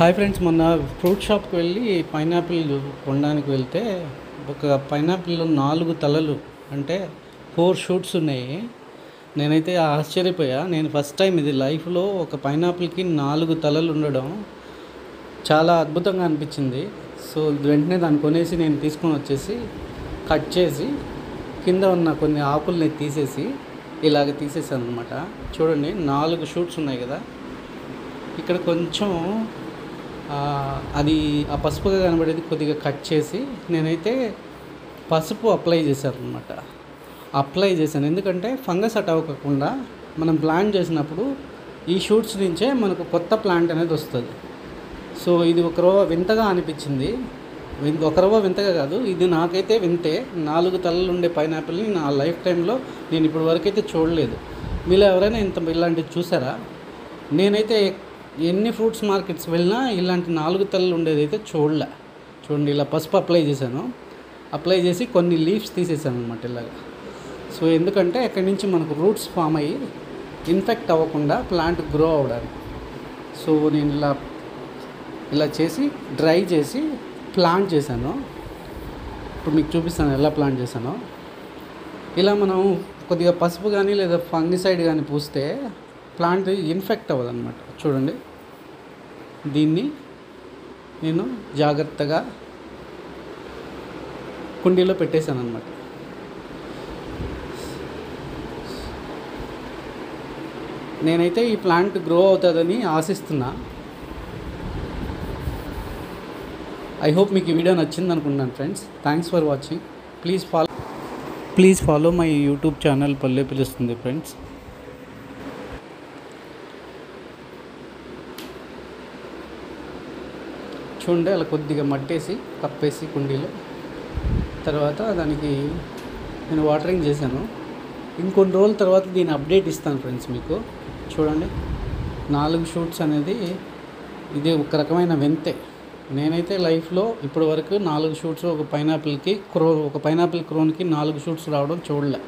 Hi friends, మొన్న fruit షాప్కి వెళ్ళి పైనాపిల్ కొనడానికి వెళ్తే ఒక పైనాపిల్లో 4 తలలు అంటే 4 షూట్స్ ఉన్నాయి. నేనైతే ఆశ్చర్యపోయా. నేను ఫస్ట్ టైం ఇది లైఫ్లో ఒక పైనాపిల్కి 4 తలలు ఉండడం చాలా అద్భుతంగా అనిపించింది. సో వెంటనే దాన్ని కొనేసి నేను తీసుకొని వచ్చేసి కట్ చేసి కింద ఉన్న కొన్ని ఆకుల్ని తీసేసి ఇలాగ తీసేసాను అనమాట. చూడండి, 4 షూట్స్ ఉన్నాయి కదా. ఇక్కడ కొంచెం అది ఆ పసుపుగా కనబడేది కొద్దిగా కట్ చేసి నేనైతే పసుపు అప్లై చేశాను. ఎందుకంటే ఫంగస్ అవ్వకుండా మనం ప్లాంట్ చేసినప్పుడు ఈ షూట్స్ నుంచే మనకు కొత్త ప్లాంట్ అనేది వస్తుంది. సో ఇది ఒక రవ్వ వింతగా అనిపించింది. ఒక రవ్వ వింతగా కాదు, ఇది నాకైతే వింతే. 4 తలలు ఉండే పైనాపిల్ని నా లైఫ్ టైంలో నేను ఇప్పటి వరకు అయితే చూడలేదు. మీలో ఎవరైనా ఇలాంటివి చూసారా? నేనైతే ఎన్ని ఫ్రూట్స్ మార్కెట్స్ వెళ్ళినా ఇలాంటి 4 తలలు ఉండేది అయితే చూడలే. చూడండి, ఇలా పసుపు అప్లై చేసి కొన్ని లీవ్స్ తీసేసాను అనమాట ఇలాగా. సో ఎందుకంటే అక్కడి నుంచి మనకు రూట్స్ ఫామ్ అయ్యి ఇన్ఫెక్ట్ అవ్వకుండా ప్లాంట్ గ్రో అవ్వడానికి. సో నేను ఇలా చేసి డ్రై చేసి ప్లాంట్ చేశాను. ఇప్పుడు మీకు చూపిస్తాను ఎలా ప్లాంట్ చేశానో. ఇలా మనం కొద్దిగా పసుపు కానీ లేదా ఫంగిసైడ్ కానీ పూస్తే ప్లాంట్ ఇన్ఫెక్ట్ అవ్వదు అనమాట. చూడండి, దీన్ని నేను జాగ్రత్తగా కుండీలో పెట్టేశాను అనమాట. నేనైతే ఈ ప్లాంట్ గ్రో అవుతుందని ఆశిస్తున్నా. ఐ హోప్ మీకు ఈ వీడియో నచ్చింది అనుకుంటున్నాను friends. Thanks for watching. Please follow my YouTube channel పల్లె పిలుస్తుంది ఫ్రెండ్స్. చూడండి, అలా కొద్దిగా మట్టేసి కప్పేసి కుండీలో తర్వాత దానికి నేను వాటరింగ్ చేశాను. ఇంకొన్ని రోజుల తర్వాత దీని అప్డేట్ ఇస్తాను ఫ్రెండ్స్ మీకు. చూడండి, 4 షూట్స్ అనేది ఇది ఒక రకమైన వింతే. నేనైతే లైఫ్లో ఇప్పటి వరకు 4 షూట్స్ ఒక పైనాపిల్ క్రోన్కి 4 షూట్స్ రావడం చూడలే.